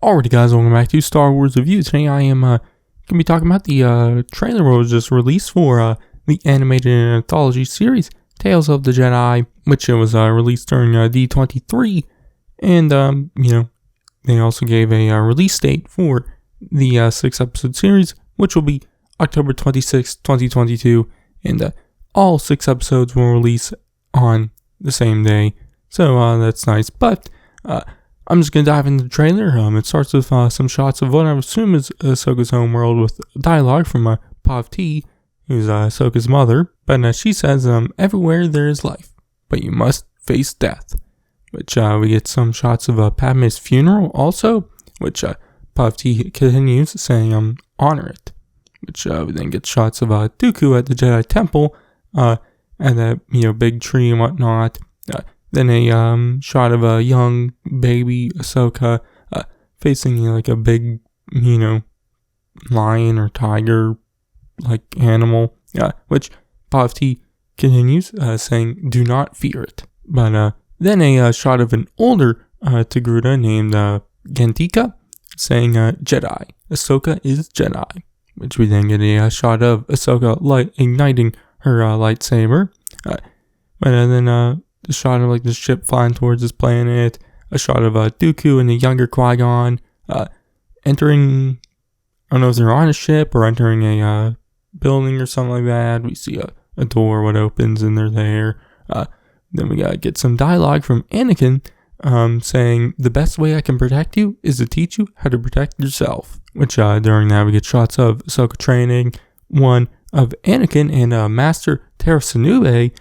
Alrighty guys, welcome back to Star Wars Review. Today I am going to be talking about the trailer that was just released for the animated anthology series, Tales of the Jedi, which was released during D23, and they also gave a release date for the 6-episode series, which will be October 26, 2022, and all 6 episodes will release on the same day, so that's nice, but I'm just going to dive into the trailer. It starts with some shots of what I assume is Ahsoka's home world with dialogue from Pav-ti, who's Ahsoka's mother. But she says, everywhere there is life, but you must face death. Which we get some shots of Padme's funeral also, which Pav-ti continues saying, honor it. Which we then get shots of Dooku at the Jedi Temple, and that, big tree and whatnot. Then a shot of a young baby Ahsoka facing like a big, lion or tiger like animal, which Pav-ti continues saying, do not fear it. But then a shot of an older Togruta named Gentika saying, Jedi. Ahsoka is Jedi. Which we then get a shot of Ahsoka igniting her lightsaber. But then a shot of the ship flying towards this planet, a shot of Dooku and the younger Qui-Gon entering, I don't know if they're on a ship or entering a building or something like that. We see a door, what opens, and they're there. Then we get some dialogue from Anakin saying, the best way I can protect you is to teach you how to protect yourself. Which during that we get shots of Ahsoka training, one of Anakin and Master Tarasanube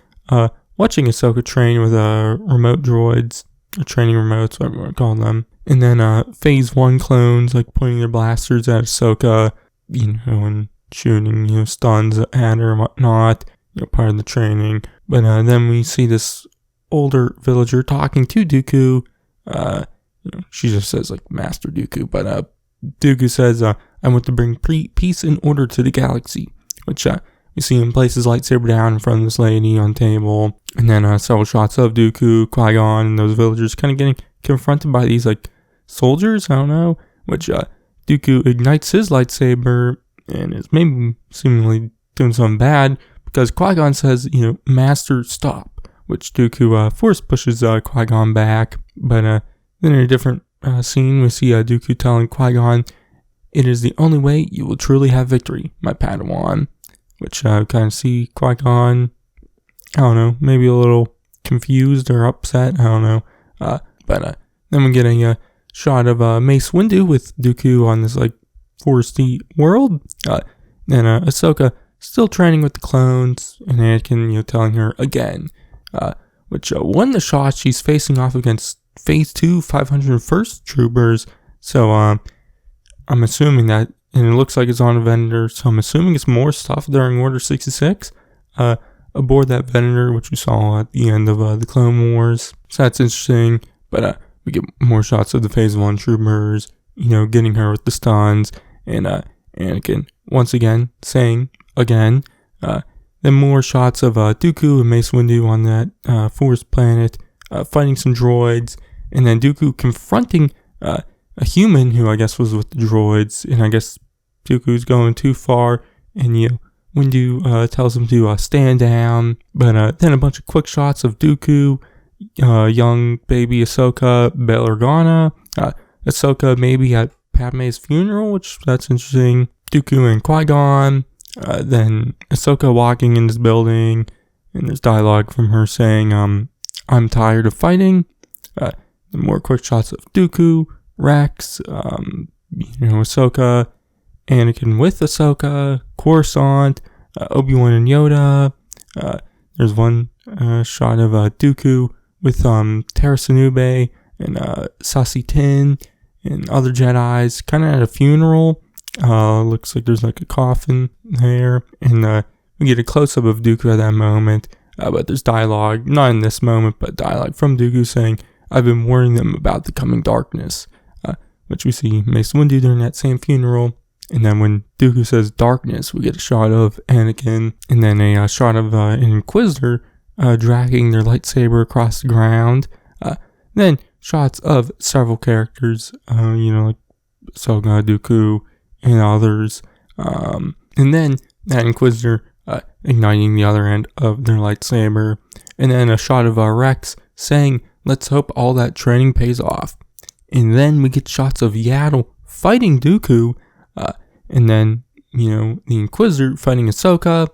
watching Ahsoka train with remote droids, or training remotes, whatever you want to call them. And then Phase 1 clones, pointing their blasters at Ahsoka, and shooting, stuns at her and whatnot, part of the training. But then we see this older villager talking to Dooku. She just says, Master Dooku, but Dooku says, I want to bring peace and order to the galaxy, which we see him place his lightsaber down in front of this lady on the table, and then several shots of Dooku, Qui-Gon, and those villagers kind of getting confronted by these, soldiers, I don't know, which Dooku ignites his lightsaber, and is maybe seemingly doing something bad, because Qui-Gon says, Master, stop, which Dooku force pushes Qui-Gon back, but then in a different scene, we see Dooku telling Qui-Gon, it is the only way you will truly have victory, my Padawan. Which I kind of see Qui-Gon, I don't know, maybe a little confused or upset, I don't know. But then we get a shot of Mace Windu with Dooku on this foresty world. And Ahsoka still training with the clones, and Anakin, telling her again. Which one of the shots she's facing off against Phase 2 501st troopers. So I'm assuming that. And it looks like it's on a vendor, so I'm assuming it's more stuff during Order 66. Aboard that vendor, which we saw at the end of the Clone Wars. So that's interesting. But we get more shots of the Phase 1 troopers, getting her with the stuns. And Anakin, once again, saying again. Then more shots of Dooku and Mace Windu on that forest planet, fighting some droids. And then Dooku confronting a human who I guess was with the droids, and I guess Dooku's going too far, and Windu tells him to stand down, but then a bunch of quick shots of Dooku, young baby Ahsoka, Bail Organa, Ahsoka maybe at Padme's funeral, which that's interesting, Dooku and Qui-Gon, then Ahsoka walking in this building, and there's dialogue from her saying, I'm tired of fighting, more quick shots of Dooku, Rex, Ahsoka, Anakin with Ahsoka, Coruscant, Obi-Wan and Yoda. There's one shot of Dooku with Tarasanube and Sassy Tin and other Jedis, kind of at a funeral. Looks like there's a coffin there, and we get a close-up of Dooku at that moment. But there's dialogue, not in this moment, but dialogue from Dooku saying, I've been warning them about the coming darkness. Which we see Mace Windu during that same funeral. And then when Dooku says darkness, we get a shot of Anakin, and then a shot of an Inquisitor dragging their lightsaber across the ground. Then shots of several characters, Ahsoka, Dooku, and others. And then that Inquisitor igniting the other end of their lightsaber. And then a shot of Rex saying, let's hope all that training pays off. And then we get shots of Yaddle fighting Dooku. And then, the Inquisitor fighting Ahsoka.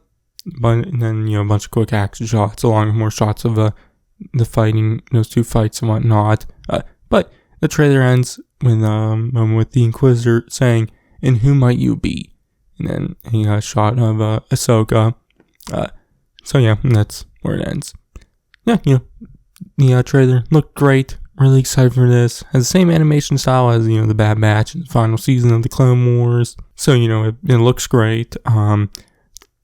And then, a bunch of quick action shots along with more shots of the fighting, those two fights and whatnot. But the trailer ends with the Inquisitor saying, and who might you be? And then a shot of Ahsoka. So yeah, that's where it ends. Yeah, the trailer looked great. Really excited for this. Has the same animation style as, the Bad Batch and the final season of the Clone Wars. So, it looks great.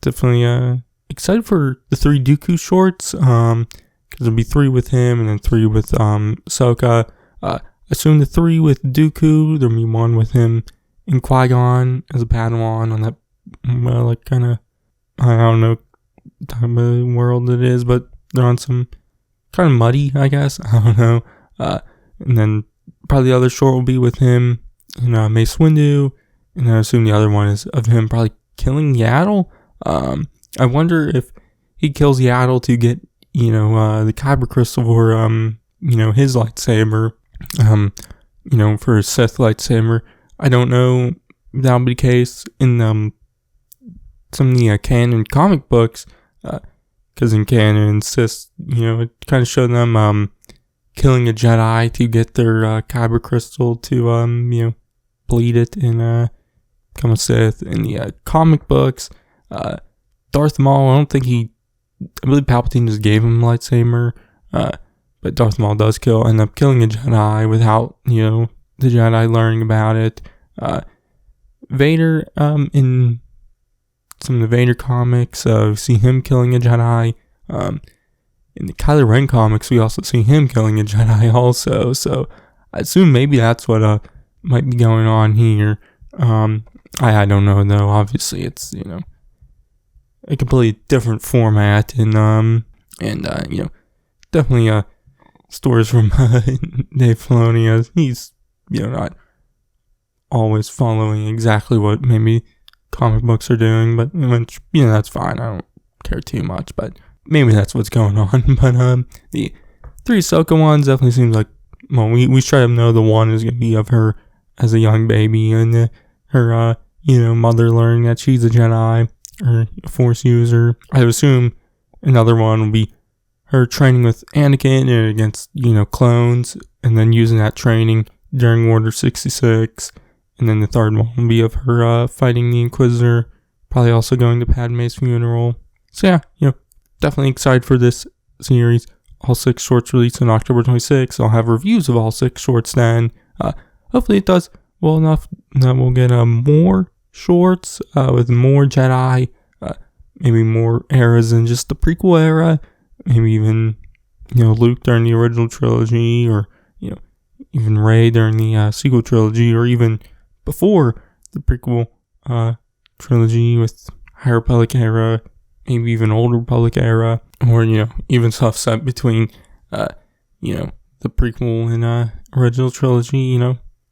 Definitely excited for the 3 Dooku shorts. Because there'll be 3 with him and then 3 with Ahsoka. Assume the 3 with Dooku. There'll be 1 with him and Qui-Gon as a Padawan on that, kind of, I don't know type of world it is, but they're on some kind of muddy, I guess. I don't know. And then probably the other short will be with him and Mace Windu. And then I assume the other one is of him probably killing Yaddle. I wonder if he kills Yaddle to get, the Kyber crystal for, his lightsaber, for his Sith lightsaber. I don't know if that'll be the case in some of the canon comic books, because in canon, Sith, it kind of showed them killing a Jedi to get their Kyber crystal to bleed it and become a Sith. In the comic books, Darth Maul, I believe Palpatine just gave him a lightsaber, but Darth Maul does end up killing a Jedi without the Jedi learning about it. Vader, in some of the Vader comics, we see him killing a Jedi. In the Kylo Ren comics, we also see him killing a Jedi also. So I assume maybe that's what might be going on here. I don't know though. Obviously, it's a completely different format, and definitely stories from Dave Filoni, as he's not always following exactly what maybe comic books are doing, but that's fine. I don't care too much, but maybe that's what's going on. But the 3 Ahsoka ones definitely seems like, well, we try to know the one is going to be of her as a young baby, and her mother learning that she's a Jedi or a Force user. I would assume another one will be her training with Anakin and against clones, and then using that training during Order 66. And then the third one will be of her fighting the Inquisitor, probably also going to Padme's funeral. So yeah, definitely excited for this series. All 6 shorts released on October 26th. I'll have reviews of all 6 shorts then. Hopefully it does well enough that we'll get more shorts with more Jedi, maybe more eras than just the prequel era. Maybe even, Luke during the original trilogy, or, even Rey during the sequel trilogy, or even before the prequel trilogy with High Republic era, maybe even Old Republic era, or, even stuff set between, the prequel and original trilogy,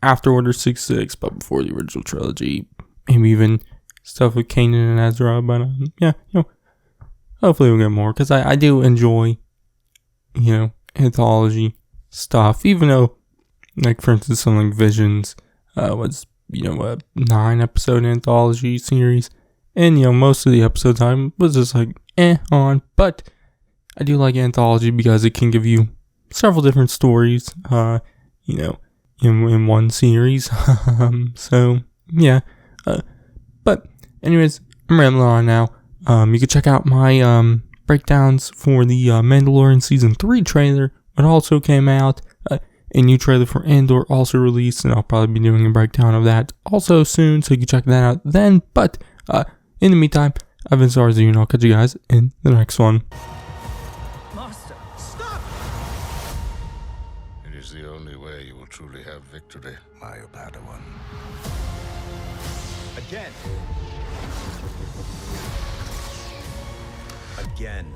after Order 66, but before the original trilogy, maybe even stuff with Kanan and Ezra. But hopefully we'll get more, because I do enjoy, anthology stuff, even though, like, for instance, something like Visions was, a 9-episode anthology series, and, most of the episode time was just like, on, but I do like anthology because it can give you several different stories, in one series. So, yeah, but anyways, I'm rambling on now. You can check out my breakdowns for the Mandalorian Season 3 trailer. It also came out. A new trailer for Andor also released, and I'll probably be doing a breakdown of that also soon, so you can check that out then. But in the meantime, I've been Zarzu, and I'll catch you guys in the next one. Master, stop! It is the only way you will truly have victory, my Padawan. Again. Again.